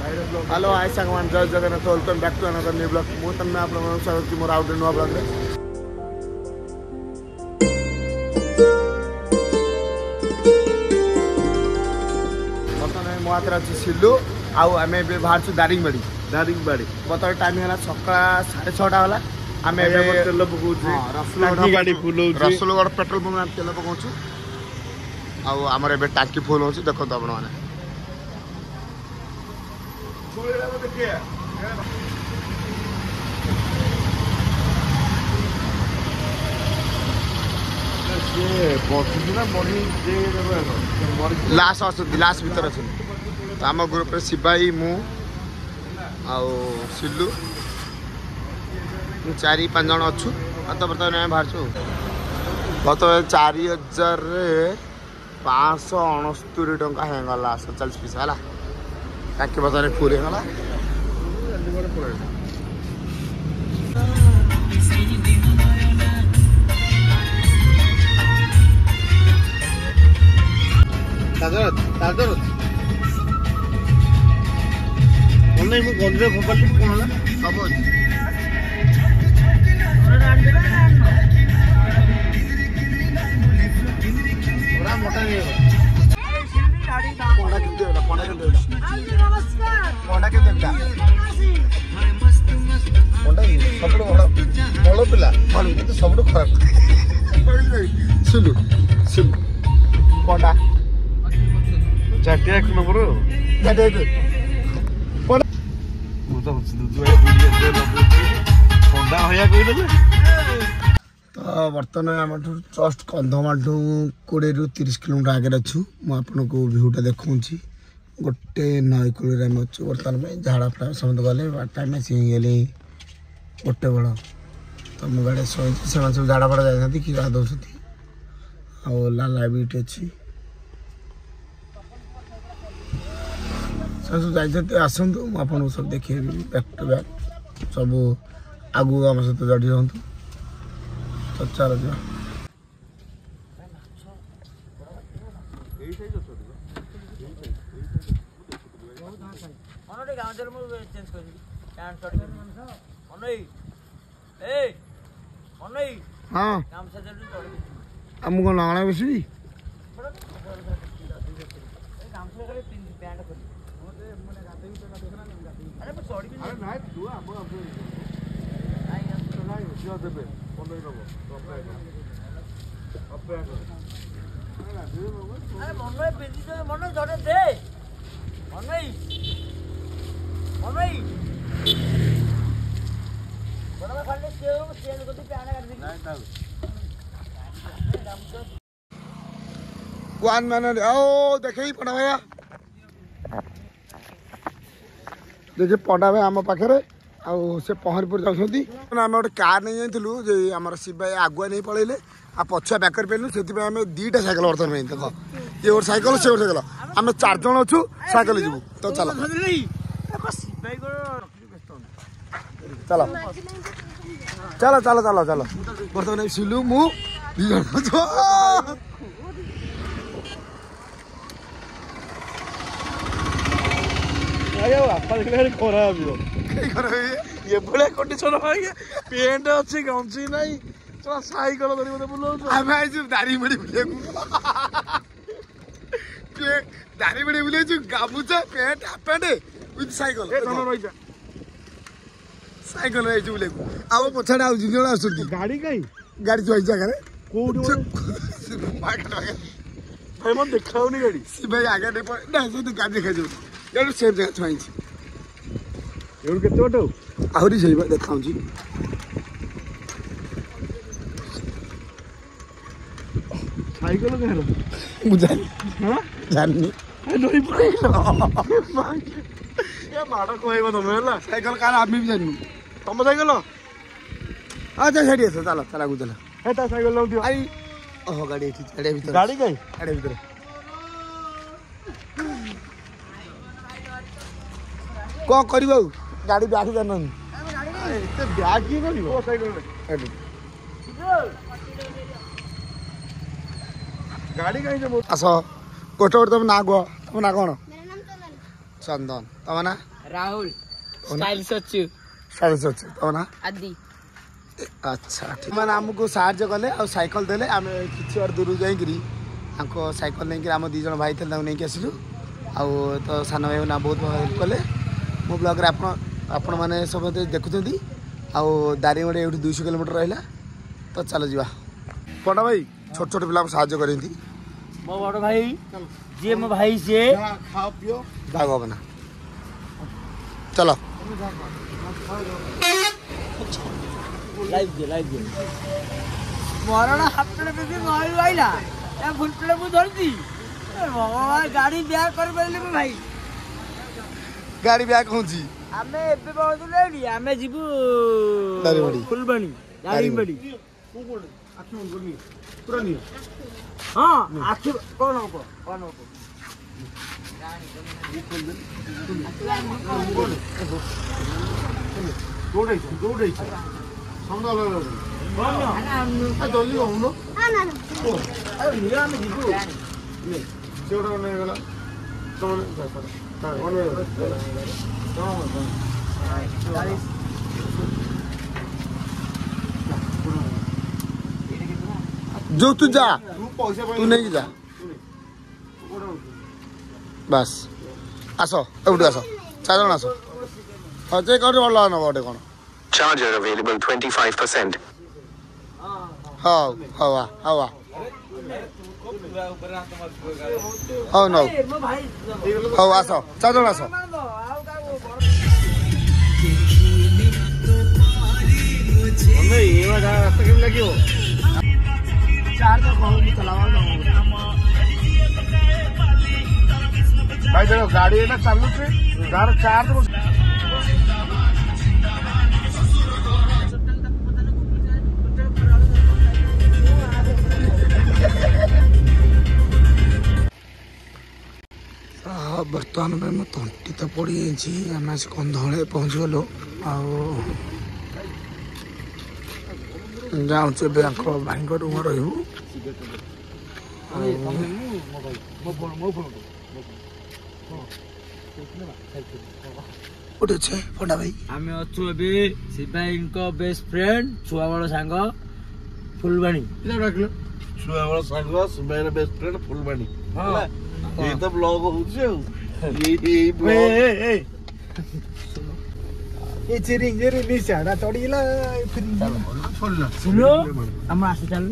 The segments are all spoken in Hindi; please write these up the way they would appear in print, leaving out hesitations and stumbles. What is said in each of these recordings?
हेलो हाय संगमान Jai Jagannath welcome back to another new blog मु तन्ने आप लोगन स्वागत मोर आउट न्यू ब्लॉग रे बतने मोआत्रा छि सिल्लू आउ आमे बे बाहर छु दारिंगबाड़ी बतर टाइम हला सका 6:30 हला आमे बे तेल पकौ छि रसुलगढ़ गाड़ी फुल हो छि रसुलगढ़ पेट्रोल पंप में तेल पकौ छु आउ हमर बे टांकी फुल हो छि देखो त आपण माने लास्ट भीतर अच्छे तो आम ग्रुप शिवाई मु सिल्लू 4-5 जन अच्छु तो बर्तमान बाहर बर्तमान 4,569 टंका होगा 47 पैसा है टाँकी बर्तमान फुल होगा नहीं गंदे फोपाली कौन है सब मोटा नहीं बड़ पिला सब खराब सिलु सिलु पंडा जाटिया नंबर तो बर्तमान आम जस्ट कंधमाल 20-30 किलोमीटर आगे अच्छु मुझे भ्यूटा देखा गोटे नई कूल अच्छु बर्तमान झाड़ा फड़ा समस्त गले टाइम गली गोटे बड़ तो मुझे गाड़ी शोची से सब झाड़ा फड़ा जाती कि गाधौ लाला भी अच्छी सब जाते आसतु मुझे सब देखिए बैक टू बैक सब आगू आम सहित जड़ी रुँ तो चल जा हाँ आमको नाणे बस वन मिनट ओ देखे पड़ा भैया देखिए पंडा भाई आम पाखे से पहरपुर जाऊँगी आम गोटे कार नहीं जाइलु जे आम शिवाई आगुआ नहीं पलैले आ पछुआ बैकर पेलु से आम 2टा साइकेल बर्तमान देख ये गोटे साइकेल से गोटे साइकेल आम 4 जन अच्छु साइकेल जीवु तो चलो चलो चलो चलो चलो चलो बर्तमान सिलु मु कंडीशन पेंट अच्छी गंजी नहीं साइकेल दारिंगबाड़ी बुले दारिंगबाड़ी बुले गामुचा pant half pant with cycle cycle बुले आम पछाड़े आज जन आस गाड़ी कहीं गाड़ी जो जगह भाई मैं देखा गाड़ी भाई आगे गाड़ी देखा सेम जगह छुआई आहरी से देखा साइकेल जानी माड़ कह तुम साइकेल कार आम भी जानी तुम साइकेल अच्छा छाड़ी आस चलो चल आगू चल साइकेल ओह गाड़ी गाड़ी कहीं गाड़ी भर कौन कर गाड़ी ब्याग जान ब्याग किए गाड़ी कहीं आस गोटे गोटे तुम ना कह तुम ना कौन चंदन तुम ना राहुल स्टाइलिश अच्छी तो ना आदि अच्छा ठीक मैंने आमको साहाଯ୍य कले आ साइकेल देले आम किछि और दूर जाइकरी आंको साइकेल नहीं आम 2 जन भाई थे नहीं आसिलु आ तो सान भाई ना बहुत हेल्प कले मो ब्लॉग रे आपण माने सब देखुछंती आ दारिंगड़े एठू 200 किलोमीटर रहिला तो चलो जीवा बड़ा भाई छोट छोट पिला साहाଯ୍य करती मो बड़ भाई जे मो भाई से खाओ पियो दाग बना चलो लाइव दे मरण हापटे पे नई आइला ए फुल प्लेट मु धरती भगवान गाड़ी ब्याक कर पड़ले भाई गाड़ी ब्याक होची आमे एबे पहुंचले आमे जीबू दारिंगड़ी फुलबाणी दारिंगड़ी आखि मन करनी पूरा नहीं हां आखि कोन हो दौड़े समझा लगा जल्दी होनो अरे निरा में जीबू नहीं सेवड़ा नहीं गला जो तू जा तू नहीं जा बस आसो एवढे आसो 4 जन आसो हाँ जे कर वाला ना बड़े कौन Charger available 25%. हाँ हवा हवा हाँ नो हाँ आसो 4 जन आसो ये वाला रास्ता केम लगियो 4 तो कहू चलावा भाई देखो गाड़ी है ना चालू से गाड़ी 4 तो बर्तमान में मैं तंटी तो पड़ी आम आज कंधे पहुँच गलु जाऊँ भाई रूम रही पंडा भाई आमे अच्छु एबे सिपाही को बेस्ट फ्रेंड छुआ बड़ सांग फुलबाणी छुआ बड़ सांग सिपाही बेस्ट फ्रेंड फुलबाणी हां ये तो ब्लॉग होउछे ये चिरिंग जे रिलीज छाड़ा तोड़ीला सुनो हम आसे चल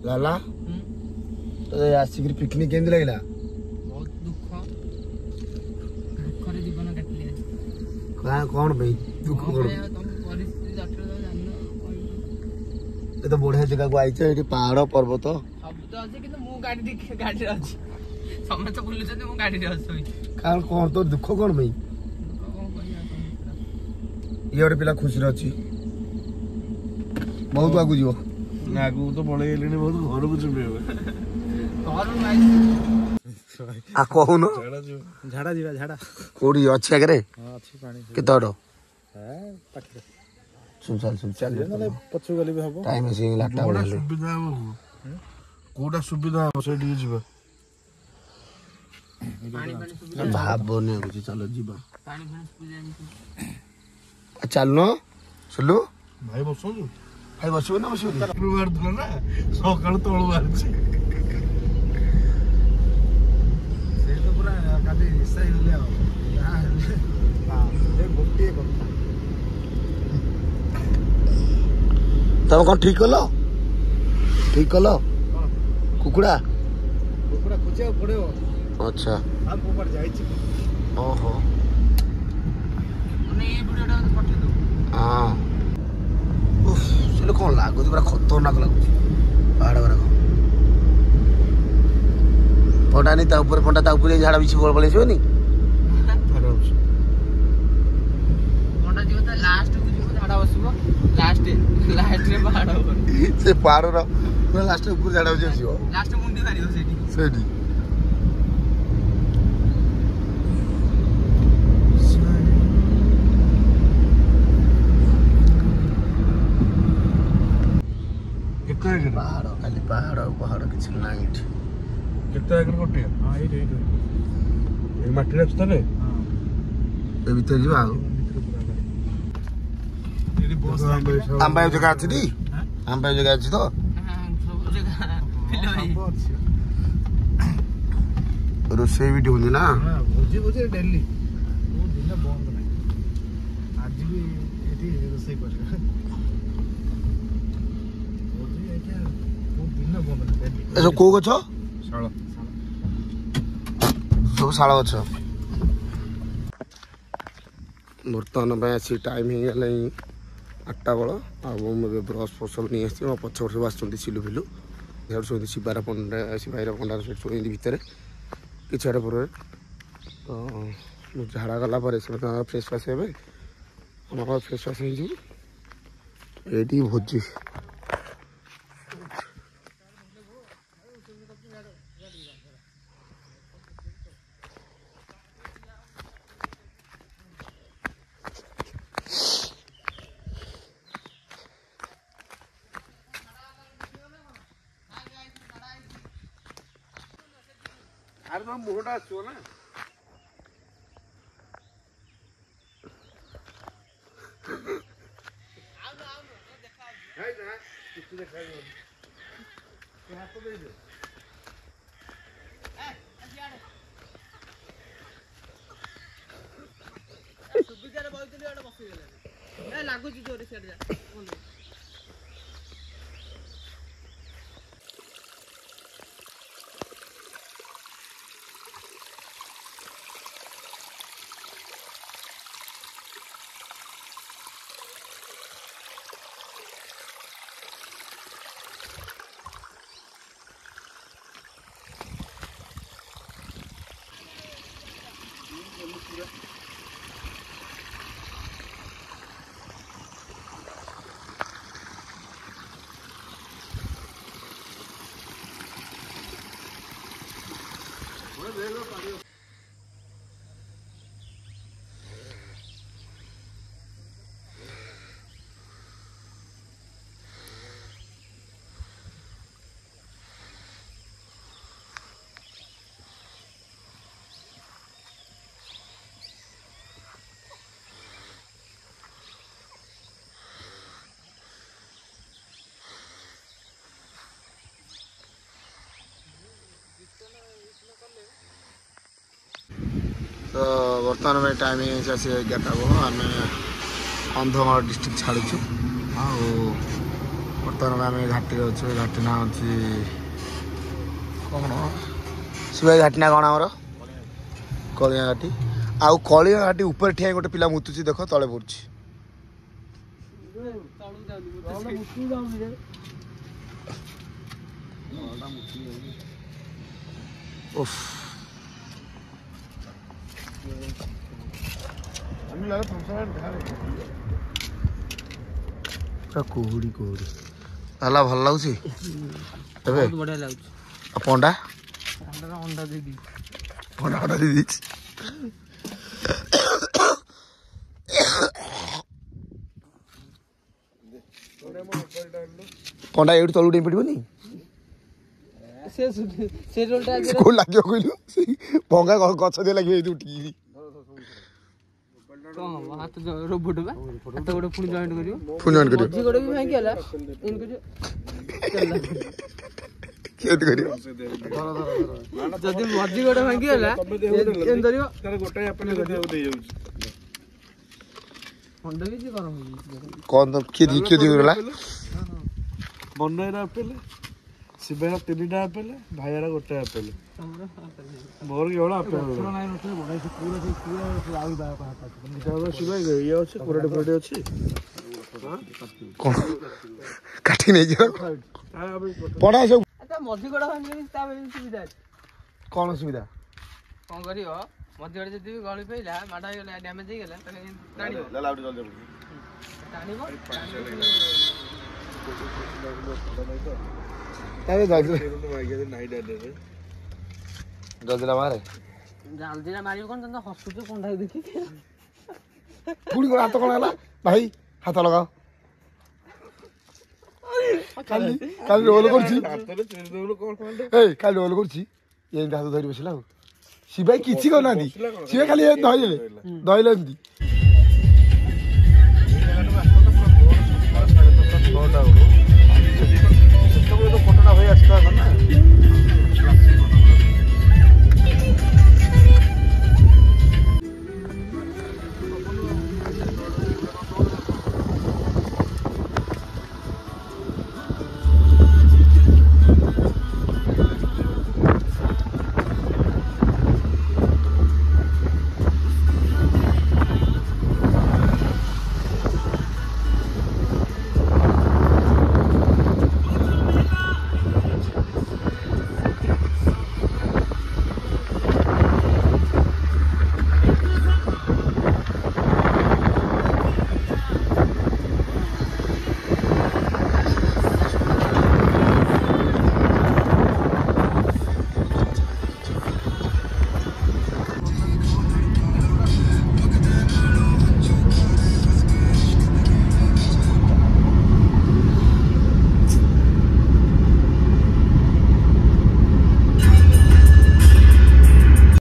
लाला तो आसिक पिकनिक केमती लगे बहुत दुख जीवन काटले कौन भाई दुख कौन परिस्थिति जटिल ये तो बढ़िया जगह को आइछ एठी पहाड़ पर्वत सब तो अछि किंतु मु गाड़ी अछि समय तो बुलु छथि मु गाड़ी रे अछि कारण कौन तो दुख कौन भाई ये और पिला खुशी रही बहुत आगु जीव आगु तो बड़े गेलेनी बहुत घर को चुबे आ कहून झाड़ा जीवा झाड़ा कोड़ी अच्छे आगे हां अच्छी पानी केते बड़ है पाखरे सुन चल नले पछु गली भी हबो टाइम से लाटा कोडा बोले सुविधा हो कोडा सुविधा हो से डी जीवा पानी भाव ने कुछ चलो जीवा पानी पूजा चल न सुलु भाई बसो भाई बसबो ना बसबो शुक्रवार दिन ना सकाळ तळ बारछि से तो पूरा काली सही ले आओ हां ये गोटे କଥା तब कौन ठीक कल कुकुड़ा खोजिया पड़ो अच्छा हम ऊपर जाइछि ओहो माने ये वीडियोटा पठे दो हाँ उफ से कौन लागुଛି पूरा खतरनाक लाଗୁଛି पहाड़ गुराक पंडा नहीं ता ऊपर पंडा ता ऊपर झाड़ा बिछ गोल पड़े छनी कोंडा जीव त लास्ट को जीव झाडा बसबो लास्ट रे पहाड़ ସେ ପାହାଡ଼ର ଲାଷ୍ଟ ଉପରୁ ଝାଡ଼ା ହଉଛି ଆସିବ ଲାଷ୍ଟ ମୁଣ୍ଡି ମାରିବ ସେଇଠି ସେଇଠି ପାହାଡ଼ ଖାଲି ପାହାଡ଼ ଆଉ ପାହାଡ଼ କିଛି ନାହିଁ ଏଠି କେତେ ଏକର ଗୋଟିଏ ଏଇ ମାଟିରେ ଅଛି ତାହେଲେ ଏ ଭିତରେ ଯିବା ଆଉ ଆମ ପାଇଁ ଜାଗା ଅଛି ଟି ଆମ ପାଇଁ ଜାଗା ଅଛି ତ ରୋଷେଇ ବି ହଉଛି ନା ଭୋଜି ଭୋଜି ଡେଲି ଦିନ ବନ୍ଦ ନାହିଁ ଆଜି ବି ଏଠି ରୋଷେଇ କରିବା ଭୋଜି ଏଠି ଦିନ ବନ୍ଦ ନାହିଁ ଡେଲି ଏସବୁ କୋଉ ଗଛ ଶାଳ ସବୁ ଶାଳ ଗଛ ବର୍ତ୍ତମାନ ପାଇଁ ଆସି ଟାଇମ୍ ହେଇଗଲାଣି 8ଟା ବେଳ ଆଉ ମୁଁ ଏବେ ବ୍ରସ୍ ଫ୍ରସ୍ ସବୁ ନେଇ ଆସିଛି ମୋ ପଛ ସବୁ ଆସୁଛନ୍ତି ସିଲୁ ଫିଲୁ ସେଠୁ ଶୁଣନ୍ତି ଶିବାର ପଣ୍ଡା ଶିବାଇର ପଣ୍ଡାର ସେଠି ଶୁଣନ୍ତି ଭିତରେ କିଛି ଆଡ଼େ ପରେ ତ ମୁଁ ଝାଡ଼ା ଗଲା ପରେ ସେମାନେ ଫ୍ରେଶ୍ ଫ୍ରାସ୍ ହେବେ ଆମର ଫ୍ରେଶ୍ ଫ୍ରାସ୍ ହେଇଯିବୁ ଏଇଠି ଭୋଜି ଆରେ ତମ ମୁହଁଟା ଆସିବ ନା ସୁବିଧାରେ ବଇଥିଲି ଗୋଟେ ବସିଗଲା ଲାଗୁଛି ଜୋରେ ସିଆଡେ ଯା ତ ବର୍ତ୍ତମାନ ପାଇଁ ଟାଇମିଂ ହେଇଛି ଆସି 11ଟା ବେଳ ଆମେ କନ୍ଧମାଳ ଡିଷ୍ଟ୍ରିକ୍ଟ ଛାଡ଼ୁଛୁ ଆଉ ବର୍ତ୍ତମାନ ପାଇଁ ଆମେ ଘାଟିରେ ଅଛୁ ଘାଟି ନାଁ ଅଛି କ'ଣ ଶିବାଜୀ ଘାଟି ନା କ'ଣ ଆମର କଳିଆ ଘାଟି ଆଉ କଳିଆ ଘାଟି ଉପରେ ଠିଆ ଗୋଟେ ପିଲା ମୁତୁଛି ଦେଖ ତଳେ ପଡ଼ୁଛି ଓଫ୍ ପୁରା କୁହୁଡ଼ି କୁହୁଡ଼ି ହେଲା ଭଲ ଲାଗୁଛି ଏବେ ବଢିଆ ଲାଗୁଛି ଆଉ ପଣ୍ଡା ଅଣ୍ଡା ଦେଇଦେଇଛି ପଣ୍ଡା ଫଣ୍ଡା ଦେଇଦେଇଛି ପଣ୍ଡା ଏଇଠୁ ତଳକୁ ଡେଇଁ ପଡ଼ିବନି ସେ ରୋଲଟା କୋଉ ଲାଗିବ କହିଲୁ ସେଇ ଭଙ୍ଗା ଗଛ দিয়ে ଲାଗିବ ଏଇଠି ଉଠିକି ହାତ ରୋବଟ ବା ହାତ ଗୋଟେ ପୁଣି ଜଏଣ୍ଟ କରିବ ପୁଣି ଜଏଣ୍ଟ କରିବ ମଝି ଗୋଡ଼ ବି ଭାଙ୍ଗି ଗଲା ଏମିତି କରିବ ଯଦି ମଝି ଗୋଡ଼ ଭାଙ୍ଗି ଗଲା ଏମିତି ଧରିବ ଗୋଟାଏ ଆପେଲ ଦେଇଯାଉଛି ଖଣ୍ଡ ବି କର କ'ଣ କିଏ ଦେଇଗଲା ବନ୍ୟାର ଆପେଲ ଶିବାର 3ଟା ଆପେଲ ଭାଇର ଗୋଟେ ଆପେଲ ମୋର କେବଳ ଆପେଲ ଶିବା ଇଏ ଅଛି କୋରାଡି ଫୋରାଡି ଅଛି କ'ଣ କାଟି ନେଇଯିବ ପଢ଼ା ସବୁ ମଝି ଗୋଡ଼ ଭାଙ୍ଗି ତା ସୁବିଧା ଅଛି କ'ଣ ସୁବିଧା କ'ଣ କରିବ ମଝି ଗୋଡ଼ ଯଦି ଗଳି ପଇଲା ମାଡ଼ ହେଇଗଲା ଡ୍ୟାମେଜ ହେଇଗଲା ତାହେଲେ ଟାଣିବ ଜଲ୍ଦି ମାରେ ଜଲ୍ଦିରେ ମାରିବ କଣ ତମେ ହସୁଛ କଣ୍ଢା ଦେଖିକି ପୁଣି କଣ ହାତ କଣ ହେଲା ଭାଇ ହାତ ଲଗାଅ କାଲି କାଲି ରୋଲ କରୁଛି କାଲି ରୋଲ କରୁଛି ଏମିତି ହାତ ଧରି ବସିଲା ଆଉ ଶିବାଇ କିଛି କରୁନାହାନ୍ତି ଶିବାଇ ଖାଲି ଧଇଲେ ଧଇଲେ ଏମିତି